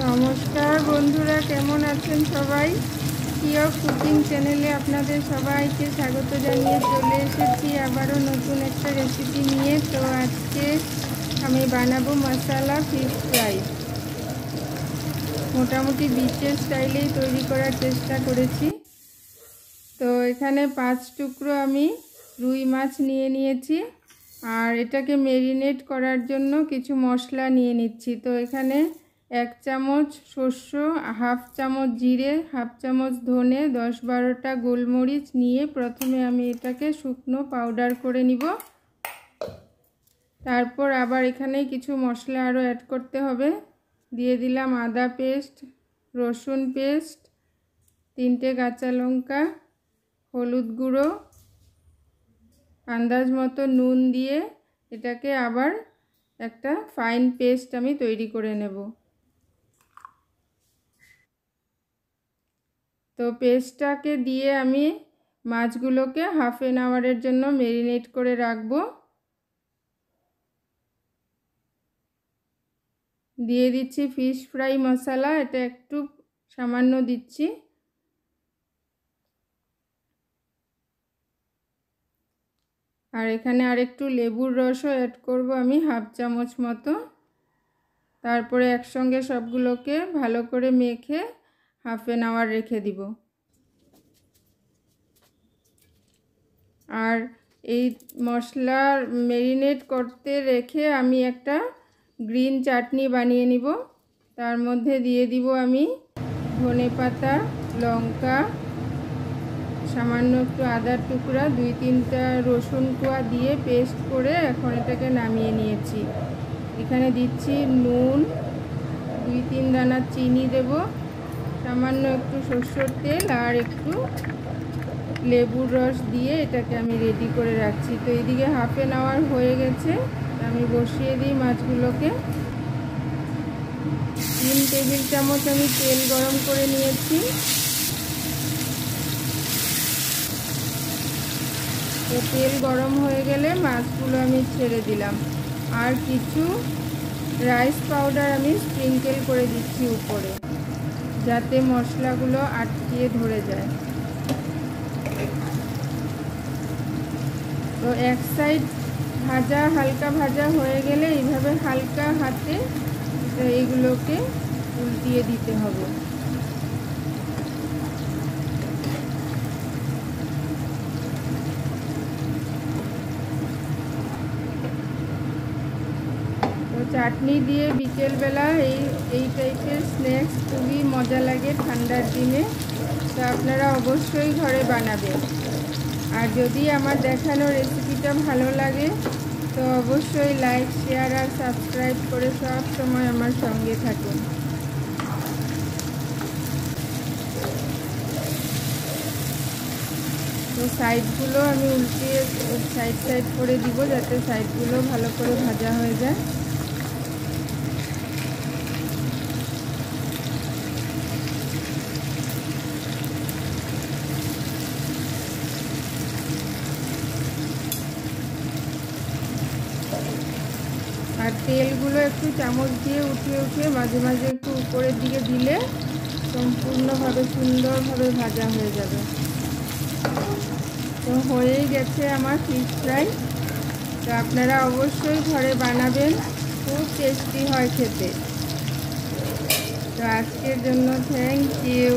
নমস্কার বন্ধুরা, কেমন আছেন সবাই? প্রিয় কুকিং চ্যানেলে আপনাদের সবাইকে স্বাগত জানিয়ে চলে এসেছি আবারও নতুন একটা রেসিপি নিয়ে। তো আজকে আমি বানাবো মশলা ফিশ ফ্রাই। মোটামুটি বিচের স্টাইলেই তৈরি করার চেষ্টা করেছি। তো এখানে 5 টুকরো আমি রুই মাছ নিয়ে নিয়েছি, আর এটাকে ম্যারিনেট করার জন্য কিছু মশলা নিয়ে নিচ্ছি। তো এখানে 1 চামচ সর্ষে, হাফ চামচ জিরে, হাফ চামচ ধনে, 10-12টা গোলমরিচ নিয়ে প্রথমে আমি এটাকে শুকনো পাউডার করে নিব। তারপর আবার এখানে কিছু মশলা আরও অ্যাড করতে হবে। দিয়ে দিলাম আদা পেস্ট, রসুন পেস্ট, 3টে কাঁচা লঙ্কা, হলুদ গুঁড়ো, আন্দাজ মতো নুন দিয়ে এটাকে আবার একটা ফাইন পেস্ট আমি তৈরি করে নেব। তো পেস্টটাকে দিয়ে আমি মাছগুলোকে হাফ অ্যান আওয়ারের জন্য ম্যারিনেট করে রাখব। দিয়ে দিচ্ছি ফিশ ফ্রাই মশলা, এটা একটু সামান্য দিচ্ছি। আর এখানে আরেকটু লেবুর রসও অ্যাড করব আমি, হাফ চামচ মতো। তারপরে একসঙ্গে সবগুলোকে ভালো করে মেখে হাফ অ্যান আওয়ার রেখে দিব। আর এই মশলা ম্যারিনেট করতে রেখে আমি একটা গ্রিন চাটনি বানিয়ে নিব। তার মধ্যে দিয়ে দিব আমি ধনেপাতা, লঙ্কা, সামান্য একটু আদার টুকরা, 2-3টা রসুন কোয়া দিয়ে পেস্ট করে এখন এটাকে নামিয়ে নিয়েছি। এখানে দিচ্ছি নুন, 2-3 দানা চিনি দেব, সামান্য একটু সরষের তেল আর একটু লেবুর রস দিয়ে এটাকে আমি রেডি করে রাখছি। তো এইদিকে হাফ অ্যান আওয়ার হয়ে গেছে, আমি বসিয়ে দিই মাছগুলোকে। 3 টেবিল চামচ আমি তেল গরম করে নিয়েছি। তো তেল গরম হয়ে গেলে মাছগুলো আমি ছেড়ে দিলাম, আর কিছু রাইস পাউডার আমি স্প্রিঙ্কেল করে দিচ্ছি উপরে, যাতে মশলাগুলো আটকিয়ে ধরে যায়। তো এক সাইড ভাজা, হালকা ভাজা হয়ে গেলে এইভাবে হালকা হাতে এইগুলোকে উল্টিয়ে দিতে হবে। তো চাটনি দিয়ে বিকেলবেলা এই টাইপের স্ন্যাক্স খুবই মজা লাগে ঠান্ডার দিনে। তো আপনারা অবশ্যই ঘরে বানাবেন। আর যদি আমার দেখানো রেসিপিটা ভালো লাগে তো অবশ্যই লাইক, শেয়ার আর সাবস্ক্রাইব করে সব সময় আমার সঙ্গে থাকুন। তো সাইডগুলো আমি উল্টিয়ে সাইড করে দিব, যাতে সাইডগুলো ভালো করে ভাজা হয়ে যায়। আর তেলগুলো একটু চামচ দিয়ে উঠিয়ে মাঝে মাঝে একটু উপরের দিকে দিলে সম্পূর্ণভাবে সুন্দরভাবে ভাজা হয়ে যাবে। তো হয়েই গেছে আমার ফিশ ফ্রাই। তো আপনারা অবশ্যই ঘরে বানাবেন, খুব টেস্টি হয় খেতে। তো আজকের জন্য থ্যাংক ইউ।